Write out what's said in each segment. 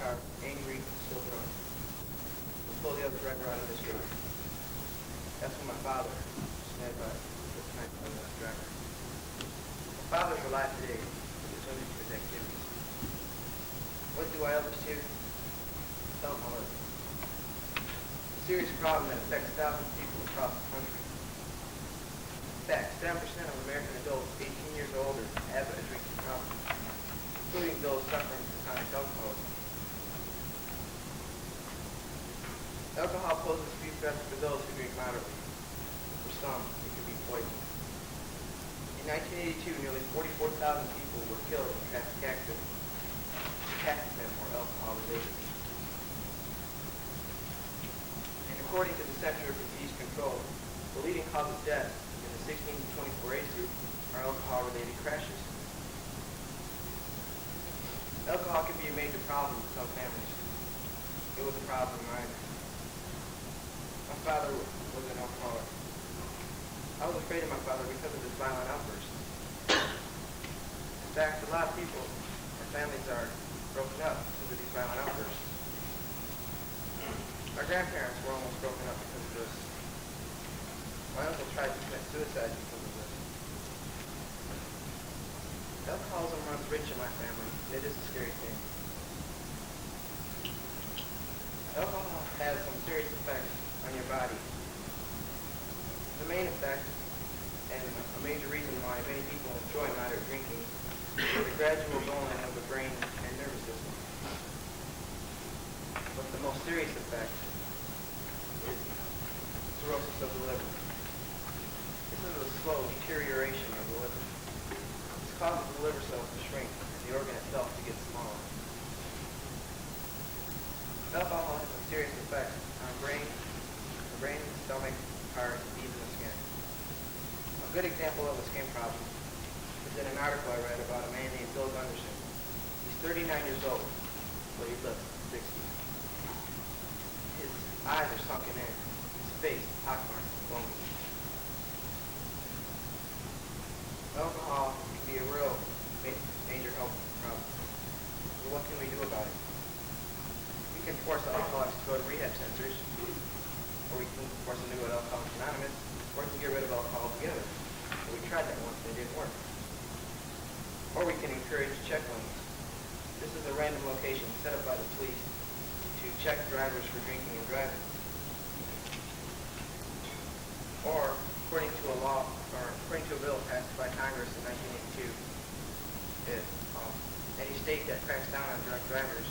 car, angry, still drunk. We pulled the other driver out of his car. That's when my father snapped by this night by the driver. My father's alive today. He was into his activities. What do I oversee? Alcoholism. A serious problem that affects thousands of people across the country. In fact, 7% of American adults 18 years or older have a drinking problem, including those suffering from chronic alcoholism. Alcohol poses a few threats for those who drink moderately. For some, it can be poison. In 1982, nearly 44,000 people were killed in traffic accidents. Half of them were alcohol-related. And according to the Center for Disease Control, the leading cause of death in the 16 to 24 age group are alcohol-related crashes. Alcohol can be a major problem in some families. It was a problem in mine. My father was an alcoholic. I was afraid of my father because of his violent outbursts. In fact, a lot of people, our families are broken up because of these violent outbursts. Our grandparents were almost broken up because of this. My uncle tried to commit suicide because of this. Alcoholism runs rich in my family, and it is a scary thing. Alcohol has some serious effects on your body. The main effect, and a major reason why many people enjoy moderate drinking, is the gradual lowering of the brain and nervous system. But the most serious effect is cirrhosis of the liver. This is a slow deterioration of the liver. This causes the liver cells to shrink and the organ itself to get smaller. Alcohol has some serious effects on the brain, stomach, heart, and even the skin. A good example of a skin problem is in an article I read about a man named Bill Gunderson. He's 39 years old, but he lives 60. His eyes are sunken in, his face is pockmarked and bony. Alcohol can be a real major health problem. So what can we do about it? We can force alcoholics to go to rehab centers, or we can force them to go to Alcoholics Anonymous, or we can get rid of alcohol altogether. We tried that once and it didn't work. Or we can encourage checkpoints. This is a random location set up by the police to check drivers for drinking and driving. Or, according to a law, or according to a bill passed by Congress in 1982, if any state that cracks down on drunk drivers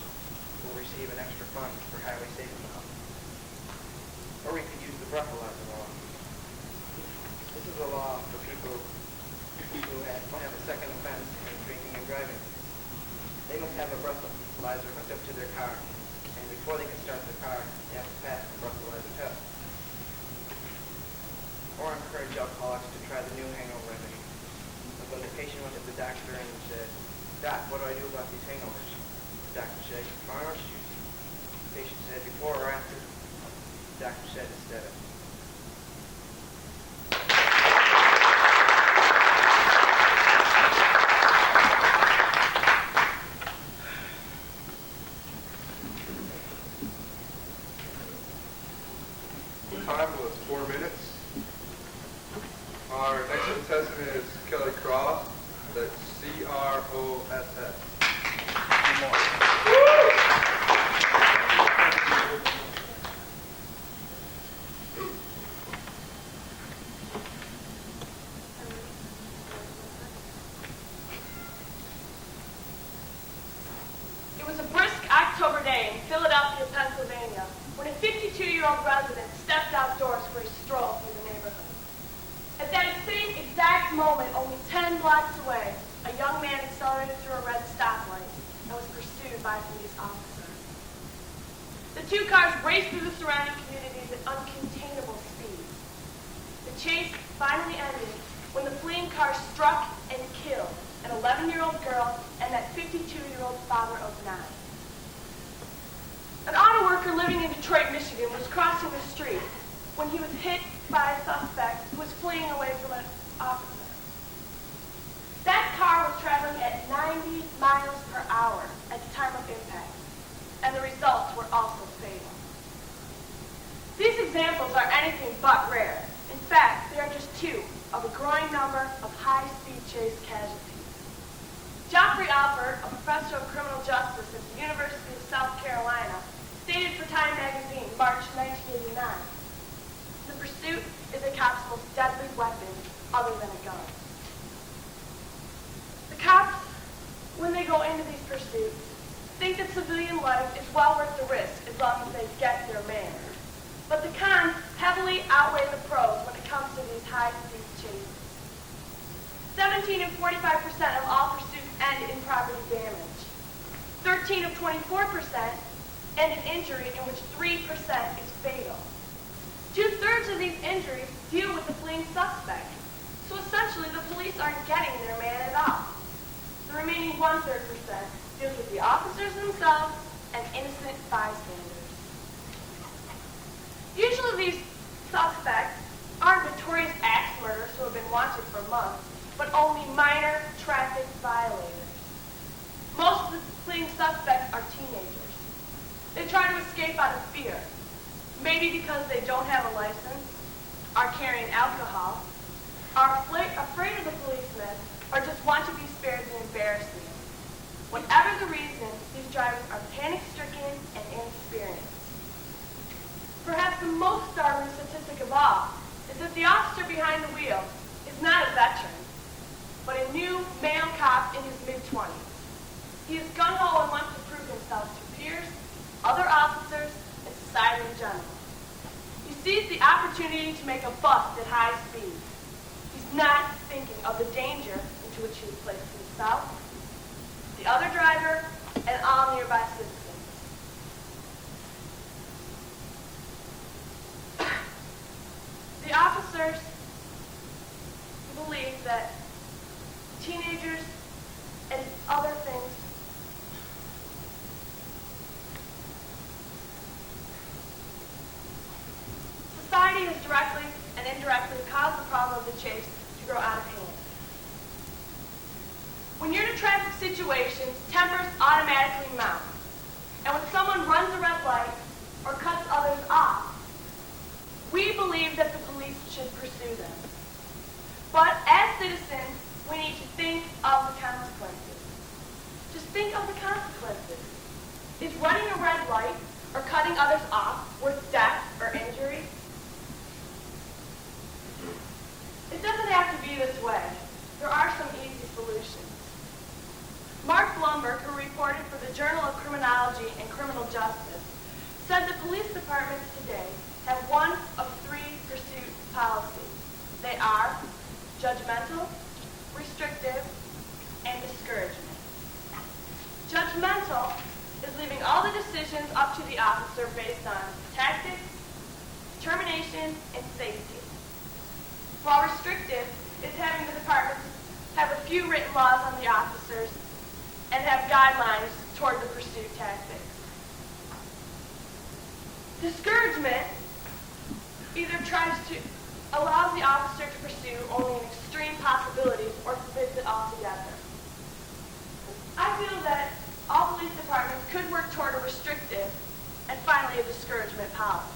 will receive an extra fund for highway safety law. Or we could use the breathalyzer law. This is a law for people who have a second offense in drinking and driving. They must have a breathalyzer hooked up to their car, and before they can start the car, they have to pass the breathalyzer test. Or encourage alcoholics to try the new hangover remedy. Like when the patient went to the doctor and said, "Doc, what do I do about these hangovers?" The doctor said, "Try orange juice." The patient said, "Before or after?" The doctor said, "Instead of." Time was 4 minutes. Our next contestant is Kelly Cross. That's C-R-O-S-S. It was a brisk October day in Philadelphia, Pennsylvania, when a 52-year-old resident stepped outdoors for a stroll through the neighborhood. At that same exact moment, only 10 blocks away, a young man accelerated through a red stoplight and was pursued by a police officer. The two cars raced through the surrounding communities at uncontainable speed. The chase finally ended when the fleeing car struck and killed an 11-year-old girl and that 52-year-old father of 9. An auto worker living in Detroit, Michigan was crossing the street when he was hit by a suspect who was fleeing away from an officer. That car was traveling at 90 miles per hour at the time of impact, and examples are anything but rare. In fact, they are just two of a growing number of high-speed chase casualties. Geoffrey Alpert, a professor of criminal justice at the University of South Carolina, stated for Time magazine, March 1989, the pursuit is a cop's most deadly weapon other than a gun. The cops, when they go into these pursuits, think that civilian life is well worth the risk as long as they get their man. But the cons heavily outweigh the pros when it comes to these high-speed chases. 17 and 45% of all pursuits end in property damage. 13 of 24% end in injury, in which 3% is fatal. 2/3 of these injuries deal with the fleeing suspect. So essentially, the police aren't getting their man at all. The remaining 1/3% deals with the officers themselves and innocent bystanders. Usually these suspects aren't notorious axe murderers who have been wanted for months, but only minor traffic violators. Most of the fleeing suspects are teenagers. They try to escape out of fear, maybe because they don't have a license, are carrying alcohol, are afraid of the policemen, or just want to be spared the embarrassment. Whatever the reason, these drivers are panic-stricken and inexperienced. Perhaps the most startling statistic of all is that the officer behind the wheel is not a veteran, but a new male cop in his mid-20s. He is gung-ho and wants to prove himself to peers, other officers, and society in general. He sees the opportunity to make a bust at high speed. He's not thinking of the danger into which he has placed himself, the other driver, and all nearby citizens. The officers believe that teenagers and other things society has directly and indirectly caused the problem of the chase to grow out of hand. When you're in a traffic situation, tempers automatically mount. And when someone runs a red light or cuts others off, we believe that the police should pursue them. But as citizens, we need to think of the consequences. Just think of the consequences. Is running a red light or cutting others off worth death or injury? It doesn't have to be this way. There are some easy solutions. Mark Blumberg, who reported for the Journal of Criminology and Criminal Justice, said that police departments today have one of three pursuit policies. They are judgmental, restrictive, and discouragement. Judgmental is leaving all the decisions up to the officer based on tactics, determination, and safety. While restrictive is having the departments have a few written laws on the officers and have guidelines toward the pursuit tactics. Discouragement either allows the officer to pursue only in extreme possibilities or forbids it altogether. I feel that all police departments could work toward a restrictive and finally a discouragement policy.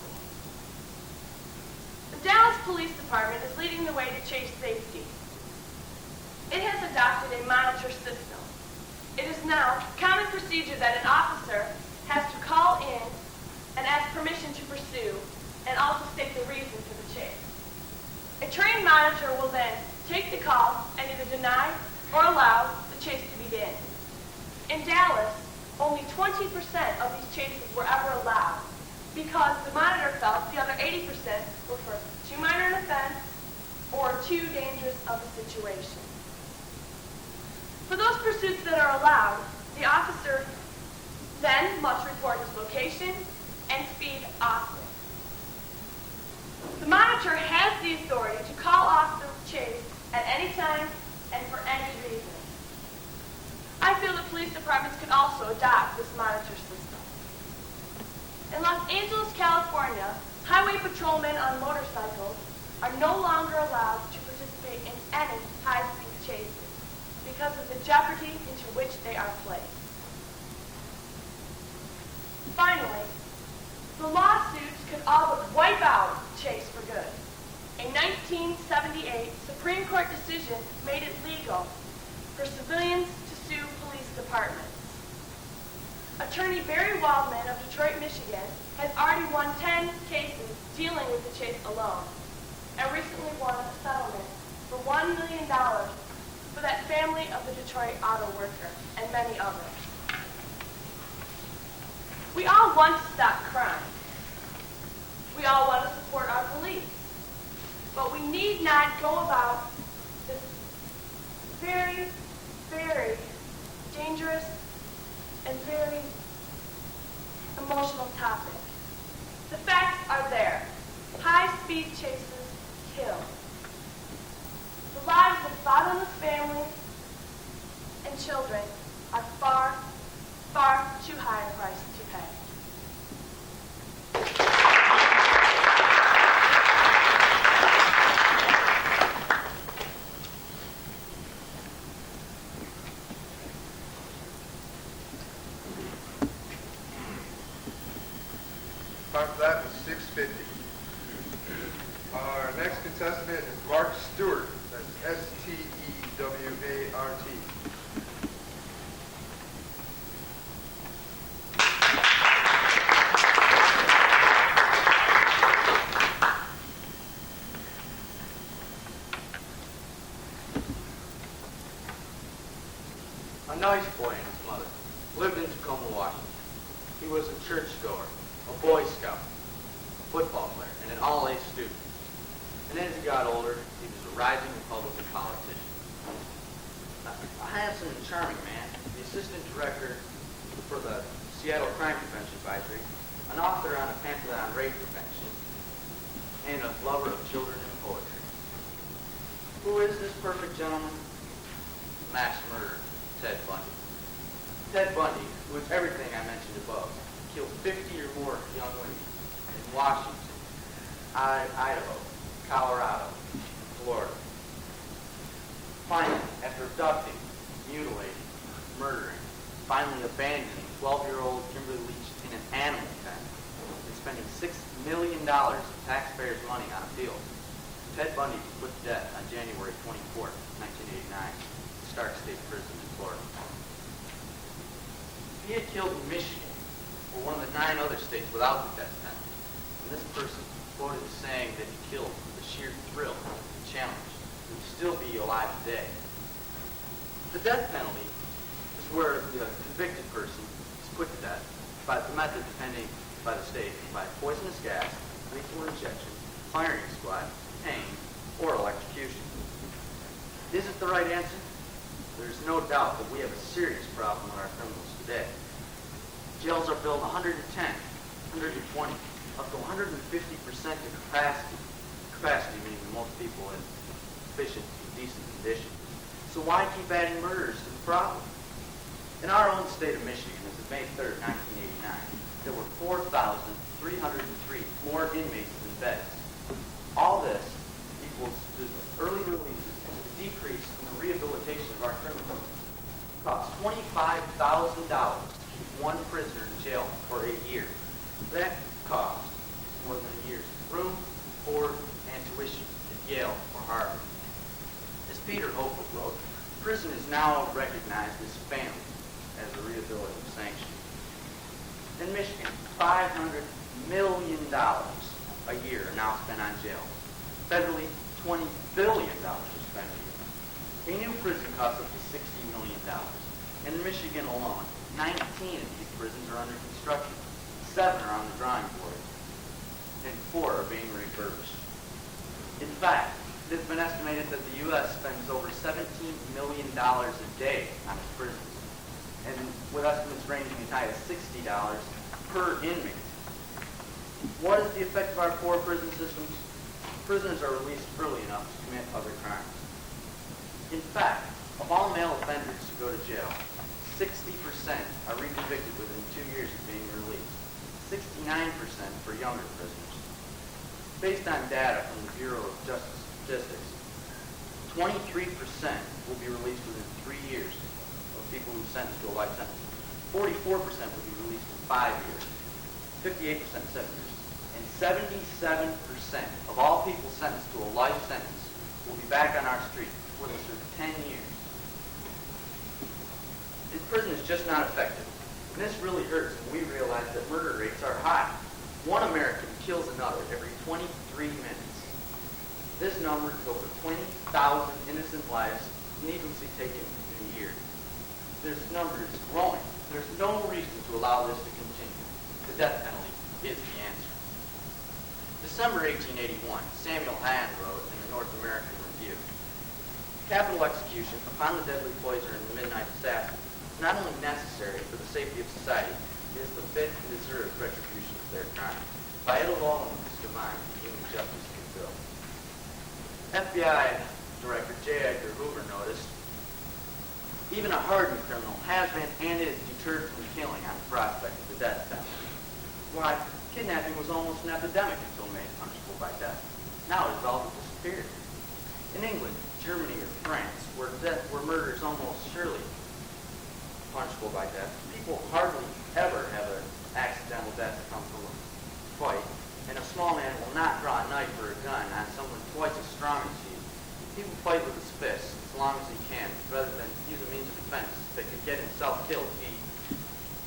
The Dallas Police Department is leading the way to chase safety. It has adopted a monitor system. It is now common procedure that an officer has to call in and ask permission to pursue and also state the reason for the chase. A trained monitor will then take the call and either deny or allow the chase to begin. In Dallas, only 20% of these chases were ever allowed because the monitor felt the other 80% were for too minor an offense or too dangerous of a situation. For those pursuits that are allowed, the officer then must report his location and speed often. The monitor has the authority to call off the chase at any time and for any reason. I feel that police departments could also adopt this monitor system. In Los Angeles, California, highway patrolmen on motorcycles are no longer allowed to participate in any high-speed chases because of the jeopardy into which they are placed. Finally, the lawsuits could all but wipe out Chase for good. A 1978 Supreme Court decision made it legal for civilians to sue police departments. Attorney Barry Waldman of Detroit, Michigan, has already won 10 cases dealing with the Chase alone, and recently won a settlement for $1 million for that family of the Detroit auto worker, and many others. We all want to stop crime. We all want to support our police. But we need not go about this very, very dangerous and very emotional topic. The facts are there. High-speed chases kill. The lives of fatherless families and children are far, far too high a price to pay. Time for that was 6:50. Our next contestant is Mark Stewart. That's Stewart. A nice boy and his mother lived in Tacoma, Washington. He was a churchgoer, a Boy Scout, a football player, and an all-A student. And as he got older, he was a rising Republican politician. A handsome and charming man, the assistant director for the Seattle Crime Prevention Advisory, an author on a pamphlet on rape prevention, and a lover of children and poetry. Who is this perfect gentleman? Mass murderer, Ted Bundy. Ted Bundy, who is everything I mentioned above, killed 50 or more young women in Washington, Idaho, Colorado, Florida. Finally, after abducting, mutilating, murdering, finally abandoning 12-year-old Kimberly Leach in an animal pen and spending $6 million of taxpayers' money on a field, Ted Bundy was put to death on January 24, 1989, in Stark State Prison in Florida. He had killed in Michigan, or one of the 9 other states without the death penalty, and this person quoted as saying that he killed for the sheer thrill and challenge, would still be alive today. The death penalty is where the convicted person is put to death by the method depending by the state, by poisonous gas, lethal injection, firing squad, hanging, or electrocution. Is it the right answer? There's no doubt that we have a serious problem with our criminals today. Jails are filled 110, 120, up to 150% of capacity meaning that most people in efficient, decent condition. So why keep adding murders to the problem? In our own state of Michigan, as of May 3rd, 1989, there were 4,303 more inmates than beds. All this equals to the early releases and the decrease in the rehabilitation of our criminals. It costs $25,000 to keep one prisoner in jail for a year. That cost is more than a year's room, board, and tuition at Yale or Harvard. As Peter Hopel wrote, prison is now recognized as family as a rehabilitative sanction. In Michigan, $500 million a year are now spent on jails. Federally, $20 billion is spent a year. A new prison costs up to $60 million. In Michigan alone, 19 of these prisons are under construction. 7 are on the drawing board, and 4 are being refurbished. In fact, it has been estimated that the U.S. spends over $17 million a day on its prisons, and with estimates ranging as high as $60 per inmate. What is the effect of our poor prison systems? Prisoners are released early enough to commit other crimes. In fact, of all male offenders who go to jail, 60% are reconvicted within 2 years of being released, 69% for younger prisoners. Based on data from the Bureau of Justice Statistics, 23% will be released within 3 years of people who are sentenced to a life sentence. 44% will be released in 5 years, 58% 7 years, and 77% of all people sentenced to a life sentence will be back on our street before they serve 10 years. Prison is just not effective. And this really hurts when we realize that murder rates are high. One American kills another every 23 minutes. This number is over 20,000 innocent lives needlessly taken in a year. This number is growing. There's no reason to allow this to continue. The death penalty is the answer. December 1881, Samuel Hand wrote in the North American Review, "Capital execution upon the deadly poisoner and the midnight assassin is not only necessary for the safety of society, it is the fit and deserved retribution of their crime. By it alone is divine human justice fulfilled." FBI Director J. Edgar Hoover noticed, "Even a hardened criminal has been and is deterred from killing on the prospect of the death penalty. Why, kidnapping was almost an epidemic until made punishable by death. Now it has all but disappeared. In England, Germany, or France, where murder is almost surely punishable by death, people hardly ever have an accidental death come from a fight, and a small man will not draw a knife or a gun on someone twice as strong as he. He will fight with his fists as long as he can, rather than use a means of defense that could get himself killed if he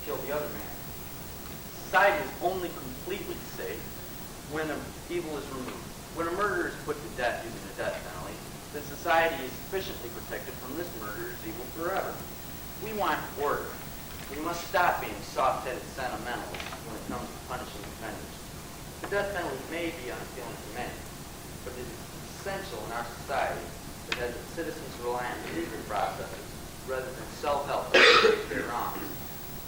killed the other man. Society is only completely safe when an evil is removed. When a murderer is put to death using the death penalty, then society is sufficiently protected from this murderer's evil forever. We want order. We must stop being soft-headed sentimentalists when it comes to punishing offenders. The death penalty may be unappealing to many, but it is essential in our society that its citizens rely on legal processes rather than self-help to correct their wrongs.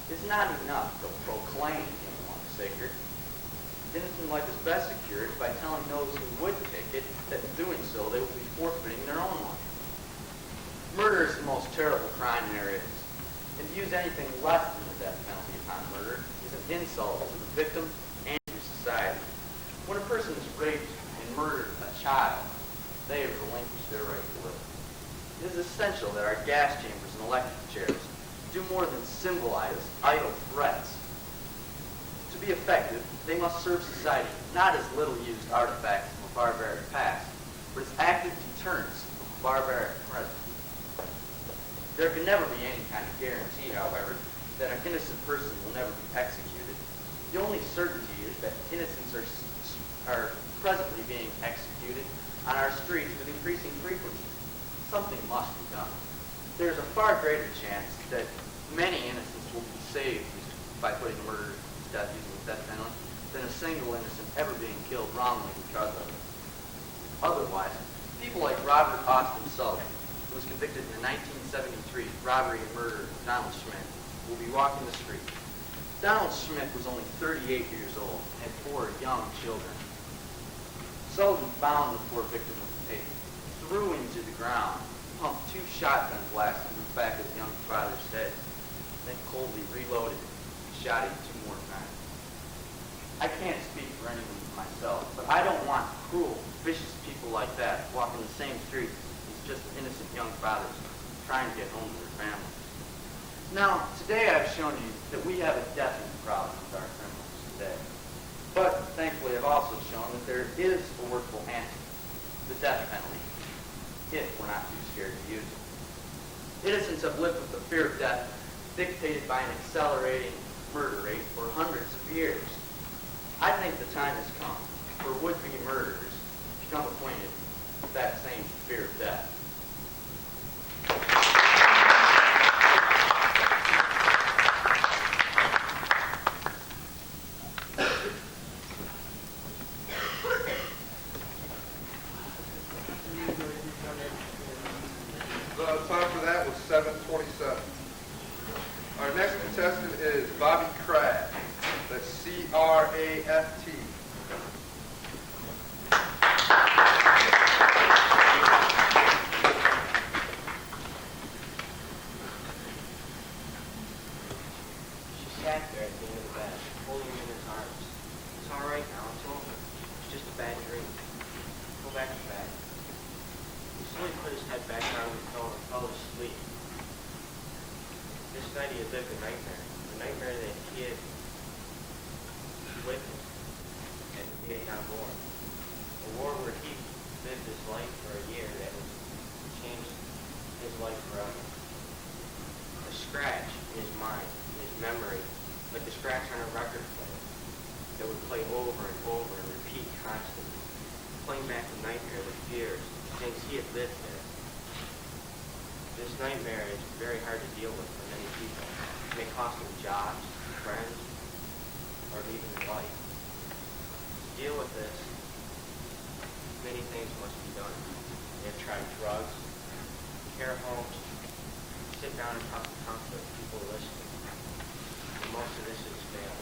It's not enough to proclaim human life sacred. Innocent life is best secured by telling those who would take it that in doing so they will be forfeiting their own life. Murder is the most terrible crime there is, and to use anything less than the death penalty upon murder is an insult to the victim and to society. When a person is raped and murdered a child, they have relinquished their right to live. It is essential that our gas chambers and electric chairs do more than symbolize idle threats. To be effective, they must serve society not as little-used artifacts of a barbaric past, but as active deterrents of a barbaric present. There can never be any kind of guarantee, however, that an innocent person will never be executed. The only certainty is that innocents are presently being executed on our streets with increasing frequency. Something must be done. There is a far greater chance that many innocents will be saved by putting a murderer to death using the death penalty than a single innocent ever being killed wrongly because of it. Otherwise, people like Robert Austin Sullivan, who was convicted in the 1973 robbery and murder of Donald Schmidt, will be walking the street. Donald Schmidt was only 38 years old and had 4 young children. Sullivan found the poor victim of the pavement, threw him to the ground, pumped 2 shotgun blasts into the back of the young father's head, then coldly reloaded and shot him 2 more times. I can't speak for anyone but myself, but I don't want cruel, vicious people like that walking the same street as just innocent young fathers trying to get home to their families. Now, today I've shown you that we have a definite problem with our criminals today. But, thankfully, I've also shown that there is a workable answer, the death penalty, if we're not too scared to use it. Innocents have lived with the fear of death dictated by an accelerating murder rate for hundreds of years. I think the time has come for would-be murderers to become acquainted with that same fear of death. The time for that was 7:27. Our next contestant is Bobby Kraft. That's C-R-A-F-T. She sat there at the end of the bed, holding him in his arms. It's all right now. It's over. It's just a bad dream. Go back to bed. He slowly put his head back down on the pillow and fell asleep. This night he had lived a nightmare. The nightmare that he had with him. And he like the scratch on a record player that would play over and over and repeat constantly, playing back a nightmare with fears, things he had lived there. This nightmare is very hard to deal with for many people. It may cost them jobs, friends, or even their life. To deal with this, many things must be done. They have tried drugs, care homes, sit down and talk to counselors, people listening. And most of this has failed.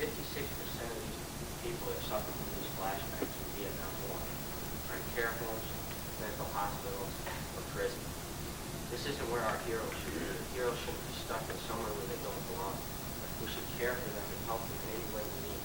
% of these people that suffer from these flashbacks from Vietnam War are in care homes, mental hospitals, or prison. This isn't where our heroes should be. The heroes shouldn't be stuck in somewhere where they don't belong. We should care for them and help them in any way we need.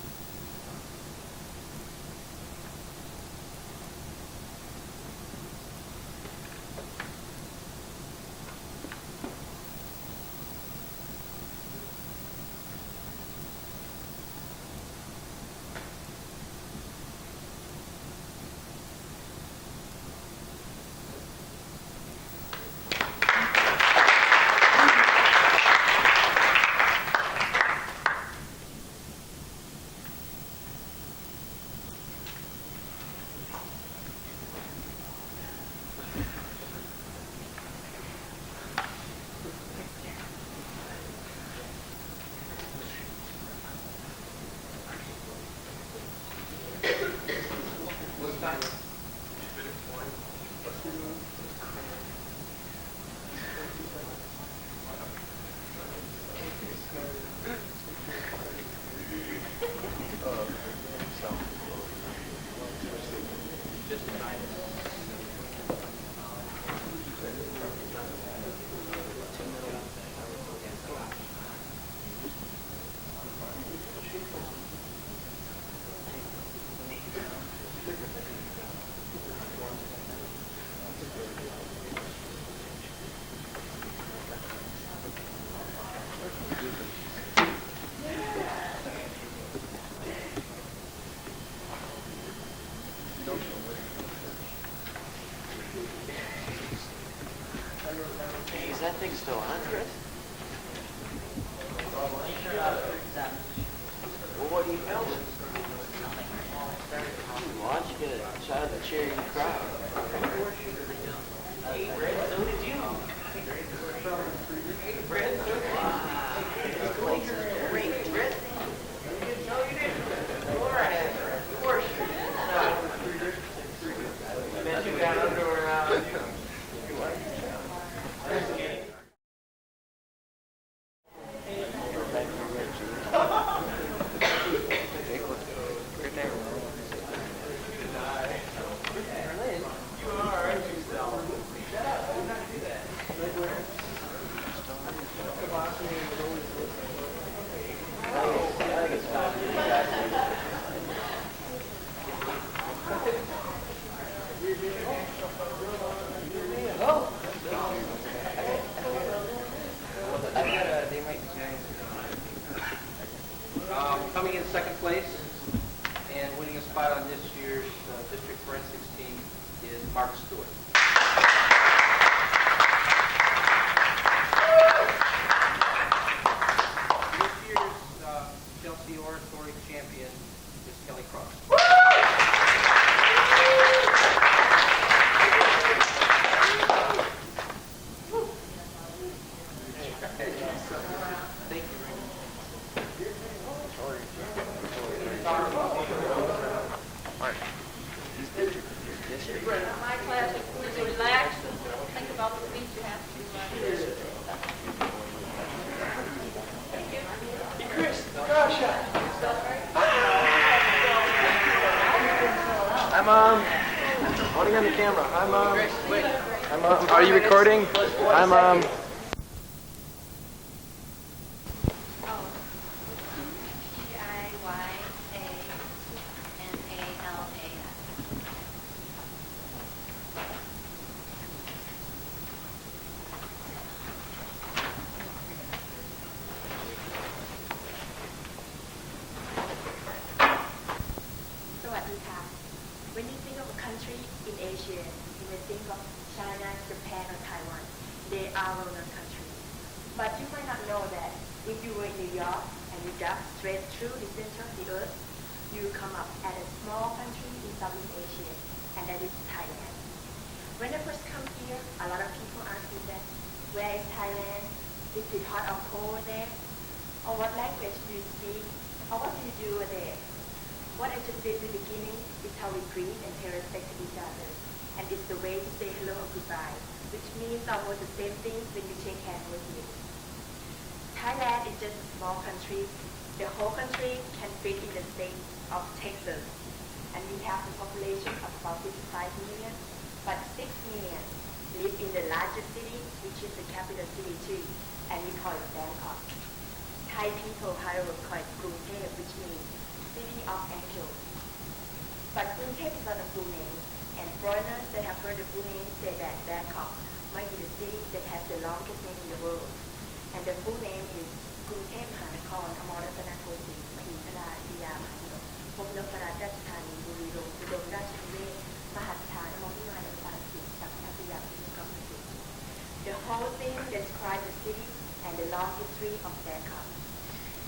Is that thing still on, Chris? Well, what are you filming? Why don't you get a shot of the cherry crowd? Hey, Brett, so did you. Hey, Brett, so did you. Great, Brett. No, you didn't. Laura had. Of course you did. I bet you got underwear out on you. Coming in second place and winning a spot on this year's district forensics team is Mark Stewart. This year's Chelsea Oratory champion is Kelly Cross. My class is to relax and think about the speech you have to Hi, Mom. Holding on the camera. Hi, Mom. Hi, Mom. Are you recording? Hi, Mom. country in Asia, you may think of China, Japan, or Taiwan. They are well-known countries. But you might not know that if you were in New York and you drive straight through the center of the earth, you will come up at a small country in Southeast Asia, and that is Thailand. When I first come here, a lot of people ask me that, where is Thailand? Is it hot or cold there? Or what language do you speak? Or what do you do there? What I just did at the beginning is how we greet and pay respect to each other. And it's the way to say hello or goodbye, which means almost the same thing when you shake hands with me. Thailand is just a small country. The whole country can fit in the state of Texas. And we have a population of about 55 million, but 6 million live in the largest city, which is the capital city too, and we call it Bangkok. Thai people, however, call it Krungthep, which means City of Angels. But Krungthep is not a full name, and foreigners that have heard the full name say that Bangkok might be the city that has the longest name in the world. And the full name is Krungthep Mahanakon Amaratanakoti Mahindra Diya Mahanok Pumnapara Dachthani Burirong Udom Rachanive Mahatthana Mohimana Parasi Sakataya Pinakamati. The whole thing describes the city and the long history of Bangkok.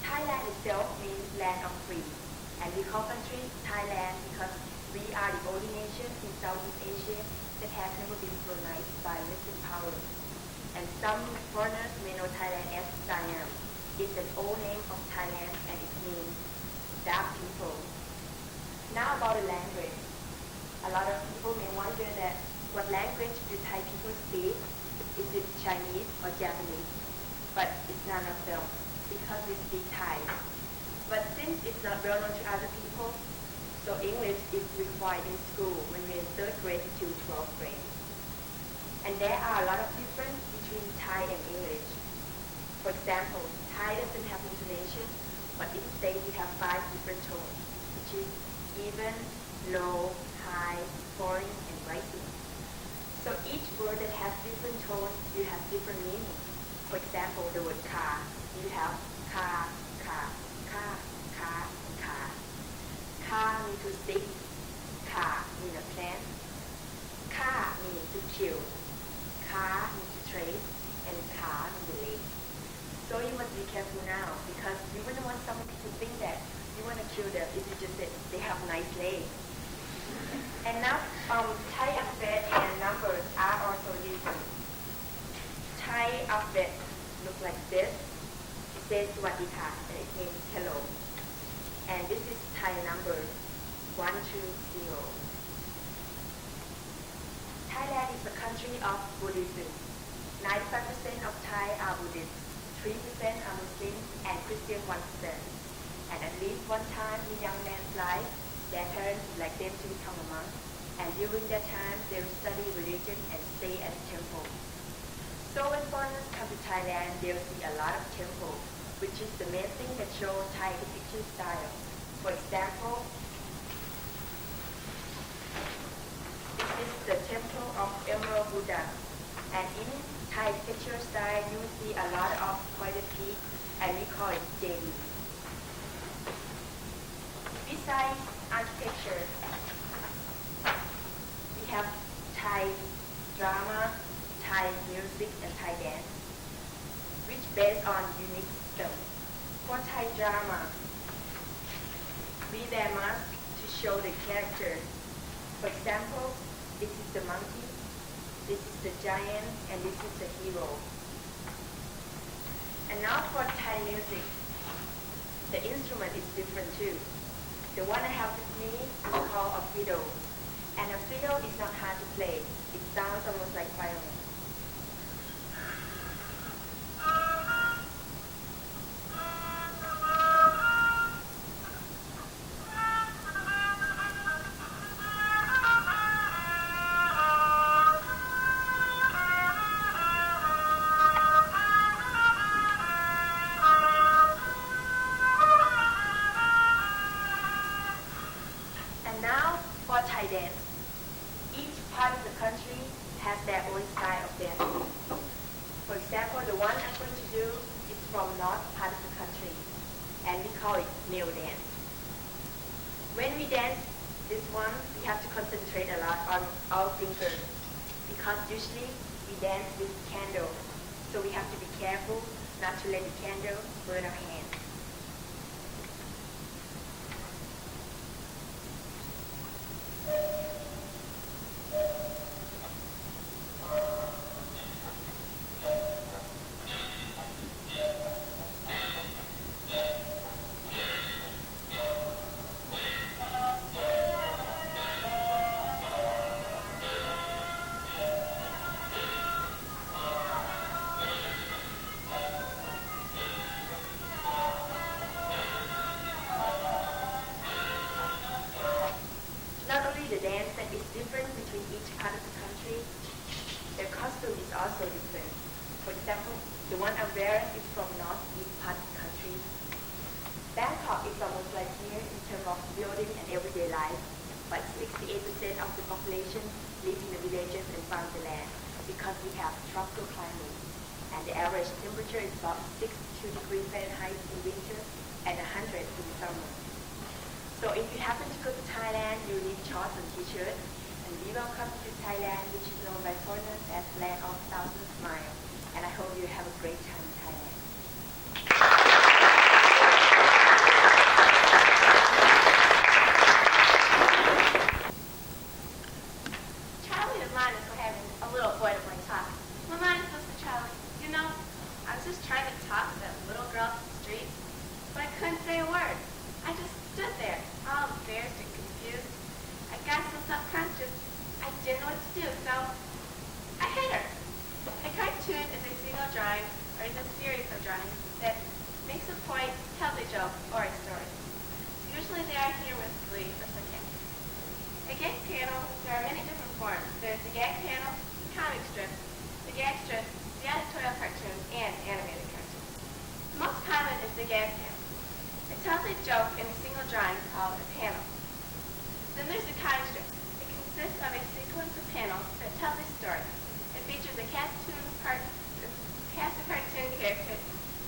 Thailand itself means land of free, and we call country Thailand because we are the only nation in Southeast Asia that has never been colonized by Western powers. And some foreigners may know Thailand as Siam. It's an old name of Thailand and it means dark people. Now about the language. A lot of people may wonder that what language do Thai people speak? Is it Chinese or Japanese? But it's none of them because we speak Thai. But since it's not well known to other people, so English is required in school when we're in 3rd grade to 12th grade. And there are a lot of differences between Thai and English. For example, Thai doesn't have intonation, but instead we have 5 different tones, which is even, low, high, falling, and rising. So each word that has different tones, you have different meanings. For example, the word car, you have car, car, car, car, and car. Car means to stick, car means a plant, car means to kill, car means to trade, and car means to live. So you must be careful now because you wouldn't want somebody to think that you want to kill them if you just said they have nice legs. And now Thai alphabet and numbers are also different. Thai alphabet looks like this. It says Swadika and it means hello. And this is Thai number 120. Thailand is a country of Buddhism. 95% of Thai are Buddhist, 3% are Muslim, and Christian 1%. And at least one time in young man's life, their parents would like them to become a monk, and during that time they will study religion and stay at the temple. So when foreigners come to Thailand, they will see a lot of temples, which is the main thing that shows Thai architecture style. For example, this is the temple of Emerald Buddha, and in Thai architecture style, you will see a lot of pointed peaks, and we call it Jedi. Besides architecture, we have Thai drama, Thai music, and Thai dance, which based on unique system. For Thai drama, we wear masks to show the character. For example, this is the monkey, this is the giant, and this is the hero. And now for Thai music, the instrument is different too. The one I have with me is called a fiddle. And a fiddle is not hard to play. It sounds almost like violin. And now for Thai dance. Each part of the country has their own style of dancing. For example, the one I'm going to do is from north part of the country, and we call it Neo dance. When we dance, This one, we have to concentrate a lot on our fingers because usually we dance with candle. So we have to be careful not to let the candle burn our hands. Not only the dance that is different between each part of the country, their costume is also different. For example, the one I'm wearing is from northeast part of the country. Bangkok is almost like here in terms of building and everyday life, but 68% of the population live in the villages and farm the land because we have tropical climate, and the average temperature is about 62 degrees Fahrenheit in winter and 100 in summer. So if you happen to go to Thailand, you need shorts and t-shirts. And we welcome you to Thailand, which is known by foreigners as Land of Thousand Smiles. And I hope you have a great time in Thailand. Charlie and Linus were having a little boy-to-boy talk. Well, Linus goes to Charlie, you know, I was just trying to talk to that little girl off the street, but I couldn't say a word. I just stood there, all embarrassed and confused. I got so self-conscious, I didn't know what to do, so I hit her. A cartoon is a single drawing, or is a series of drawings, that makes a point, tells a joke, or a story. Usually they are humorously or sarcastic. A gag panel, there are many different forms. There's the gag panel, the comic strip, the gag strip, the editorial cartoon, and animated cartoons. The most common is the gag panel. It tells a joke in a single drawing called a panel. Then there's the comic strip. It consists of a sequence of panels that tells a story. It features a cast of cartoon characters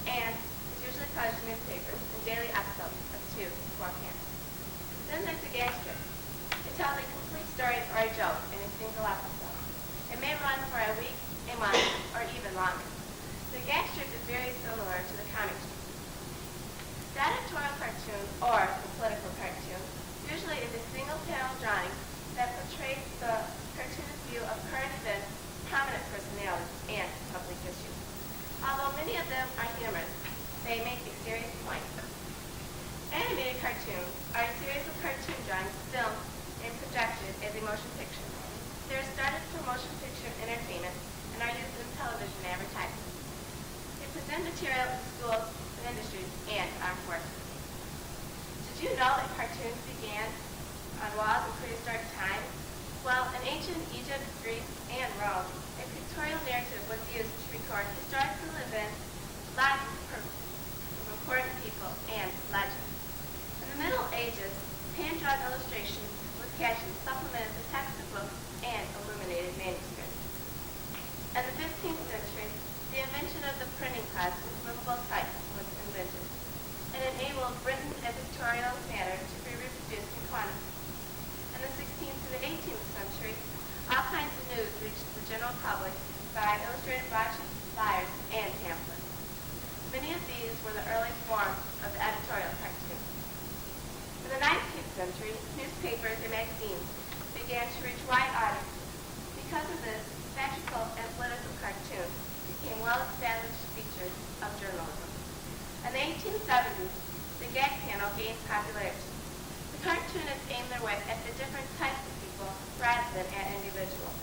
and is usually published in newspapers and daily episodes of 2 to 4 panels. Then there's the gag strip. It tells a complete story or a joke in a single episode. It may run for a week, a month, or even longer. The gag strip is very similar to the comic strip. The editorial cartoon, or the political cartoon, usually is a single panel drawing that portrays the cartoonist's view of current events, prominent personalities, and public issues. Although many of them are humorous, they make a serious point. Animated cartoons are a series of cartoon drawings filmed and projected as a motion picture. They are started for motion picture entertainment and are used in television advertising. They present material in schools, and industries, and armed forces. Did you know that cartoons began on walls in prehistoric times? Well, in ancient Egypt, Greece, and Rome, a pictorial narrative was used to record historical events, lives of important people, and legends. In the Middle Ages, hand-drawn illustrations with captions supplemented the text of books and illuminated manuscripts. In the 15th century, the invention of the printing press with movable type was invented. It enabled written and pictorial matter to be reproduced in quantity. In the 16th to the 18th century, all kinds of news reached the general public by illustrated brochures, flyers, and pamphlets. Many of these were the early forms of the editorial cartoon. In the 19th century, newspapers and magazines began to reach wide audiences. Because of this, satirical and political cartoons became well-established features of journalism. In the 1870s, the gag panel gained popularity. The cartoonists aimed their wit at the different types of people rather than at individuals.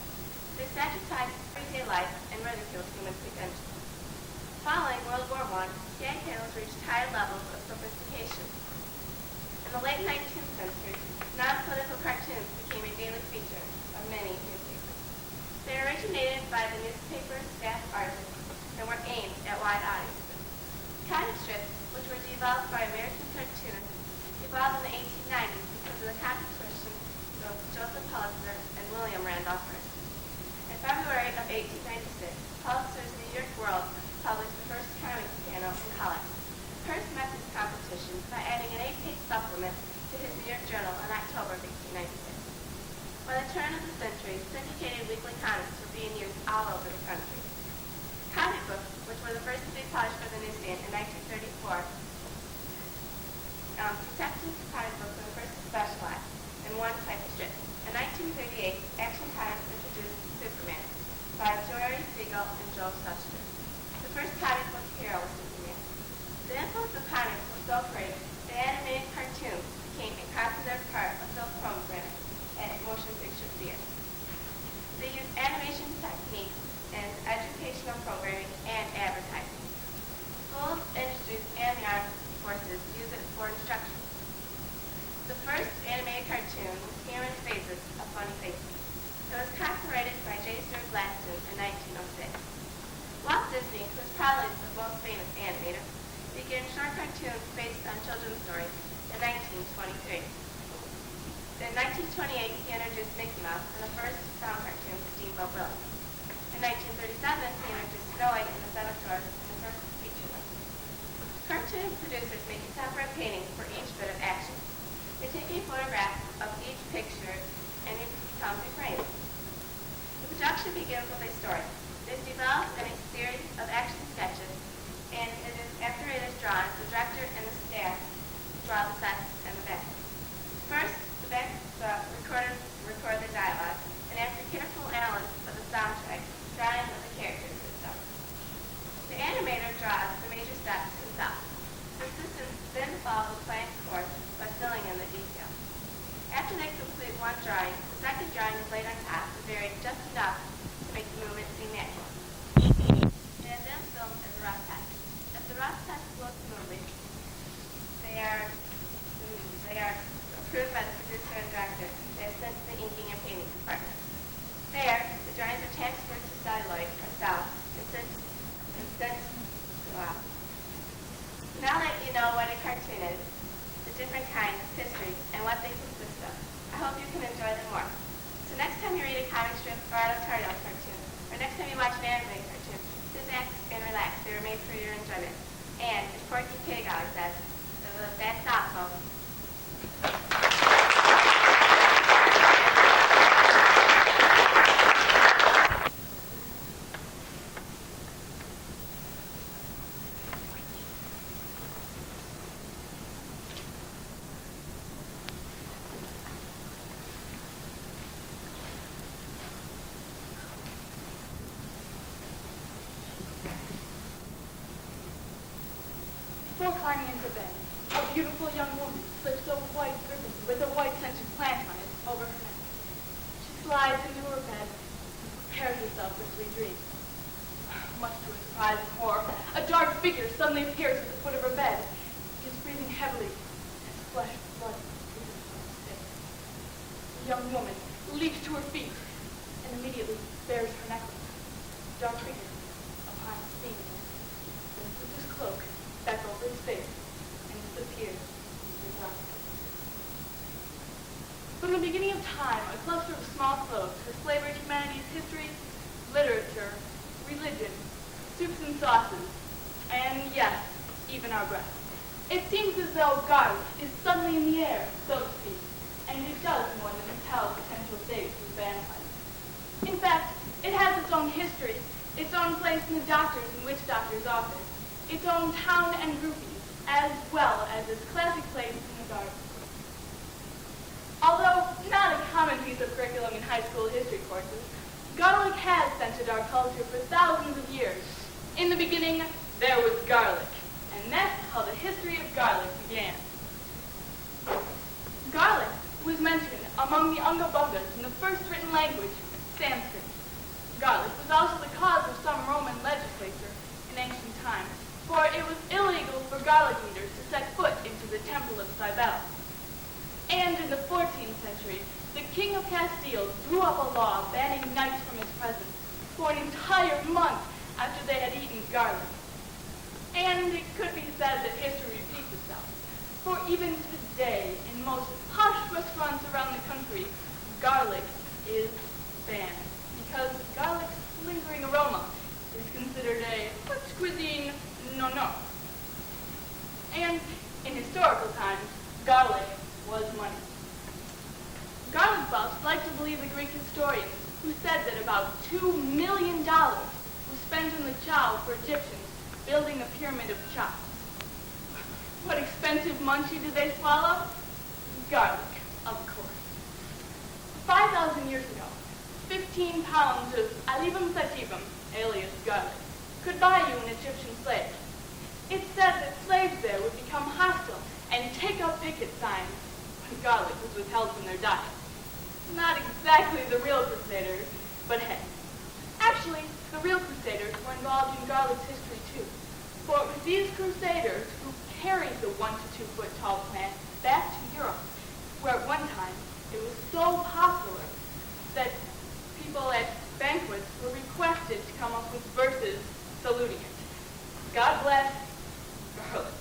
They satirized everyday life and ridiculed human potential. Following World War I, gag panels reached high levels of sophistication. In the late 19th century, non-political cartoons became a daily feature of many newspapers. They originated by the newspaper staff artists and were aimed at wide audiences. Comic strips, which were developed by American cartoonists, evolved in the 1890s because of the competition of Joseph Pulitzer and William Randolph Hearst. In February of 1896, Pulitzer's New York World published the first comic panel in color. Hearst met this competition by adding an 8-page supplement to his New York Journal in October of 1896. one type strip. In 1938, Action Comics introduced Superman by Jory Siegel and Joe Shuster. The first comic book hero was Superman. The influence of comics was so great that animated cartoons became a popular part of film programming at motion picture theaters. They used animation techniques in educational programming and advertising. Schools, industries, and the armed forces use it for instruction. The first animated cartoon was Human Faces of Funny Faces. It was copyrighted by J. Stuart Blackstone in 1906. Walt Disney, who is probably the most famous animator, began short cartoons based on children's stories in 1923. In 1928, he introduced Mickey Mouse in the first sound cartoon, Steamboat Willie. In 1937, he introduced Snow White and the Seven Dwarfs in the first feature length. Cartoon producers make a separate painting for each bit of action. They take a photograph of each picture and it becomes a frame. The production begins with a story. It is developed in a series of action sketches, and after it is drawn, the director and the staff draw the sets and the back. First, the record the dialogue, and after careful analysis of the soundtrack, drawing of the characters is done. The animator draws the major steps himself. The assistants then follow the planned course by filling in the details. After they complete one drawing, the second drawing is laid on top and varied just enough to make the movement seem natural. And then filmed as a rough test. If the rough test flows smoothly, they are approved by the producer and director. They are sent to the inking and painting department. There, the drawings are transferred to celluloid or cell and sent to go out. Now that you know what a cartoon is, the different kinds, history, and what they consist of, I hope you can enjoy them more. So next time you read a comic strip or editorial cartoon, or next time you watch an animated cartoon, sit back and relax. They were made for your enjoyment. And as Porky Pig always says, that's all, folks. Before climbing into bed, a beautiful young woman slips a white ribbon with a white scented plant on it over her neck. She slides into her bed and prepares herself for sweet dreams. Much to her surprise and horror, a dark figure suddenly appears at the foot of her bed. He is breathing heavily, and his flesh and blood oozes from his face. The young woman leaps to her feet and immediately bares her necklace. The dark figure, upon seeing this, then puts his cloak back over his face and disappears into the darkness. From the beginning of time, a cluster of small clothes for slavery, humanities, history, literature, religion, soups and sauces, and yes, even our breath. It seems as though garlic is suddenly in the air, so to speak, and it does more than tell potential dates of vampires. In fact, it has its own history, its own place in the doctor's and witch doctor's office, its own town and groupies, as well as its classic place in the garden. Although not a common piece of curriculum in high school history courses, garlic has centered our culture for thousands of years. In the beginning, there was garlic, and that's how the history of garlic began. Garlic was mentioned among the Unga Bungas in the first written language, Sanskrit. Garlic was also the cause of some Roman legislature in ancient times, for it was illegal for garlic eaters to set foot into the Temple of Cybele. And in the 14th century, the King of Castile drew up a law banning knights from his presence for an entire month after they had eaten garlic. And it could be said that history repeats itself, for even today, in most posh restaurants around the country, garlic is banned, because garlic's lingering aroma is considered a French cuisine no. And in historical times, garlic was money. Garlic buffs like to believe the Greek historians who said that about $2 million was spent on the chow for Egyptians building the Pyramid of Cheops. What expensive munchie did they swallow? Garlic, of course. 2,000 years ago, 15 pounds of alivum sativum, alias garlic, could buy you an Egyptian slave. It's said that slaves there would become hostile and take up picket signs when garlic was withheld from their diet. Not exactly the real Crusaders, but hey. Actually, the real Crusaders were involved in garlic's history too. For it was these Crusaders who carried the 1 to 2 foot tall plant back to Europe, where at one time it was so popular that people at banquets were requested to come up with verses saluting it. God bless garlic.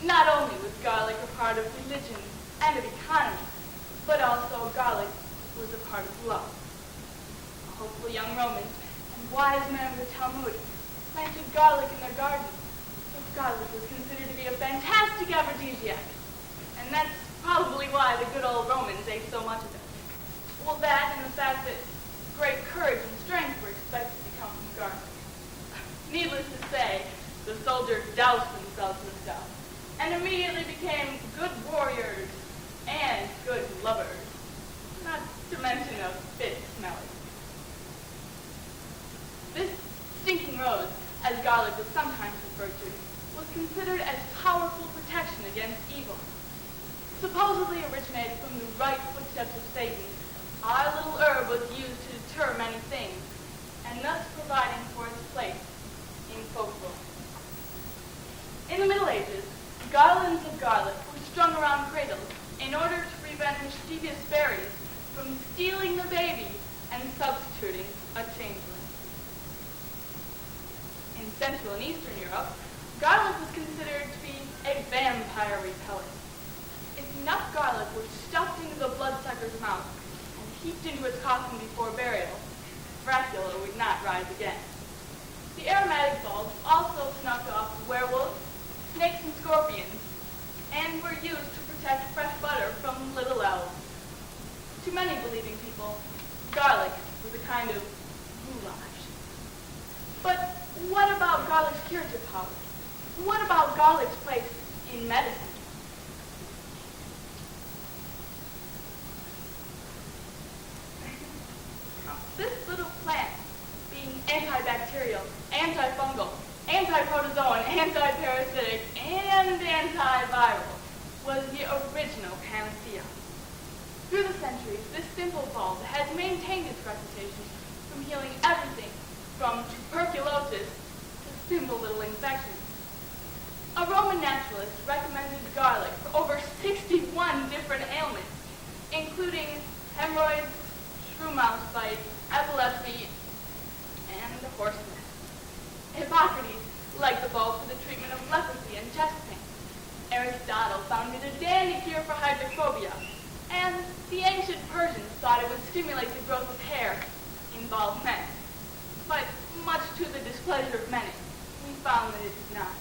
Not only was garlic a part of religion and of economy, but also garlic was a part of love. A hopeful young Romans and wise men of the Talmud planted garlic in their gardens, because garlic was considered to be a fantastic aphrodisiac. And that's probably why the good old Romans ate so much of it. Well, that and the fact that great courage and strength were expected to come from garlic. Needless to say, the soldiers doused themselves with stuff and immediately became good warriors and good lovers, not to mention a bit smelly. This stinking rose, as garlic was sometimes referred to, was considered as powerful protection against evil. Supposedly originated from the right footsteps of Satan, our little herb was used to deter many things, and thus providing for its place in folklore. In the Middle Ages, garlands of garlic were strung around cradles in order to prevent mischievous fairies from stealing the baby and substituting a changeling. In Central and Eastern Europe, garlic was considered to be a vampire repellent. If enough garlic were stuffed into the bloodsucker's mouth and heaped into its coffin before burial, Dracula would not rise again. The aromatic bulbs also snuffed off werewolves, snakes, and scorpions, and were used to protect fresh butter from little elves. To many believing people, garlic was a kind of goulash. But what about garlic's curative power? What about garlic's place in medicine? This little plant, being antibacterial, antifungal, antiprotozoan, antiparasitic, and antiviral, was the original panacea. Through the centuries, this simple bulb has maintained its reputation from healing everything from tuberculosis to simple little infections. A Roman naturalist recommended garlic for over 61 different ailments, including hemorrhoids, shrew mouse bite, epilepsy, and the horseness. Hippocrates liked the bulb for the treatment of leprosy and chest pain. Aristotle found it a dandy cure for hydrophobia, and the ancient Persians thought it would stimulate the growth of hair in bald men. But much to the displeasure of many, we found that it did not.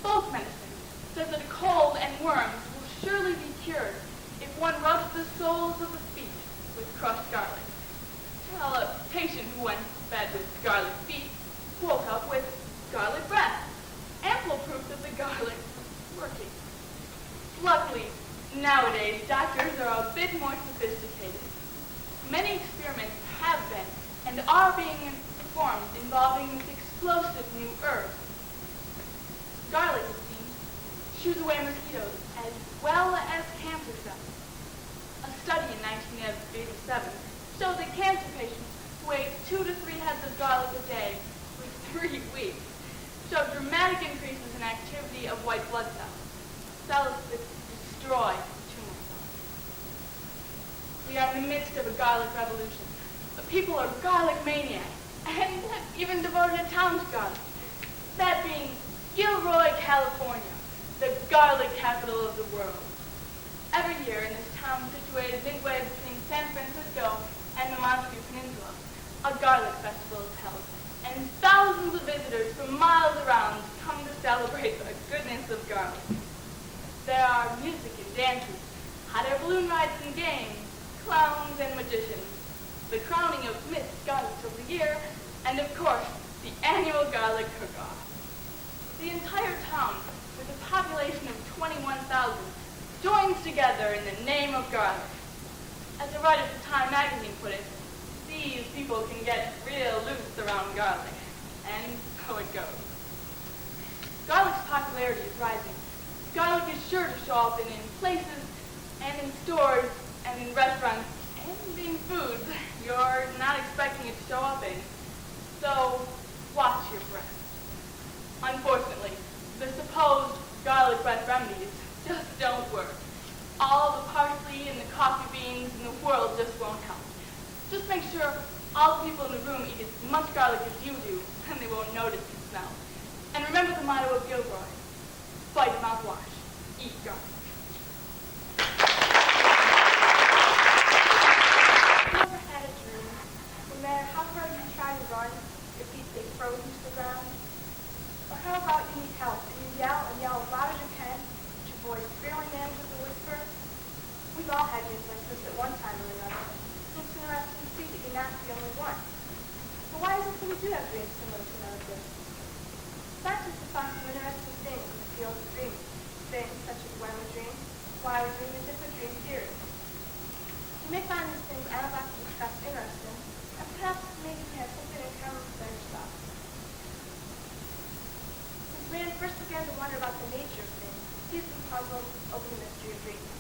Folk medicine says that a cold and worms will surely be cured if one rubs the soles of the feet with crushed garlic. Well, a patient who went to bed with garlic feet woke up with garlic breath. Ample proof that the garlic was working. Luckily, nowadays, doctors are a bit more sophisticated. Many experiments have been and are being performed involving this explosive new herb. Garlic, it seems, shoos away mosquitoes as well as cancer cells. A study in 1987 showed that cancer patients who ate 2 to 3 heads of garlic a day for 3 weeks showed dramatic increases in activity of white blood cells, cells that destroy tumor cells. We are in the midst of a garlic revolution. The people are garlic maniacs and have even devoted a town to garlic. That being Gilroy, California, the garlic capital of the world. Every year in this town situated midway between San Francisco and the Montague Peninsula, a garlic festival is held, and thousands of visitors from miles around come to celebrate the goodness of garlic. There are music and dances, hot air balloon rides and games, clowns and magicians, the crowning of Miss Garlic of the Year, and of course, the annual garlic cook-off. The entire town, with a population of 21,000, joins together in the name of garlic. As a writer for Time magazine put it, these people can get real loose around garlic. And so it goes. Garlic's popularity is rising. Garlic is sure to show up in places and in stores and in restaurants and in foods you're not expecting it to show up in. So watch your breath. Unfortunately, the supposed garlic breath remedies just don't work. All the parsley and the coffee beans in the world just won't help. Just make sure all the people in the room eat as much garlic as you do, and they won't notice the smell. And remember the motto of Gilroy: fight mouthwash, eat garlic. Have you ever had a dream? No matter how hard you try to run, your feet stay frozen to the ground? Or how about you need help and you yell and yell as loud as you can, but your voice barely manages a whisper? We've all had dreams like this at one time or another. It's interesting to see that you're not the only one. But why is it that we do have dreams similar to none of this? Scientists have found some interesting things in the field of dreaming, things such as when we dream, why we dream, and different dream theories. You may find these things I'm about to discuss interesting, and perhaps maybe we have something in common with yourself. Since man first began to wonder about the nature of things, he's been puzzled over the mystery of dreams.